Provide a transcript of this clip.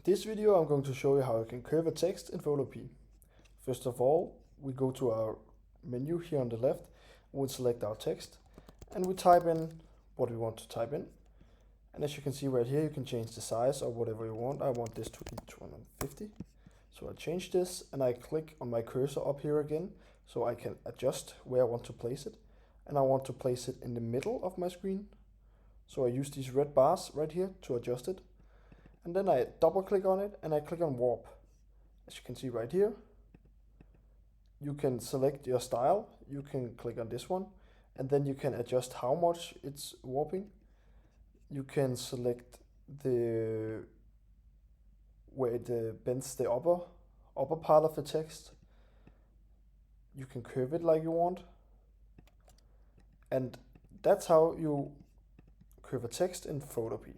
this video I'm going to show you how you can curve a text in Photopea. First of all, we go to our menu here on the left, we'll select our text and we type in what we want to type in. And as you can see right here, you can change the size or whatever you want. I want this to be 250. So I change this and I click on my cursor up here again so I can adjust where I want to place it. And I want to place it in the middle of my screen. So I use these red bars right here to adjust it. And then I double click on it and I click on warp. As you can see right here, you can select your style. You can click on this one and then you can adjust how much it's warping. You can select the where it bends the upper part of the text. You can curve it like you want. And that's how you curve a text in Photopea.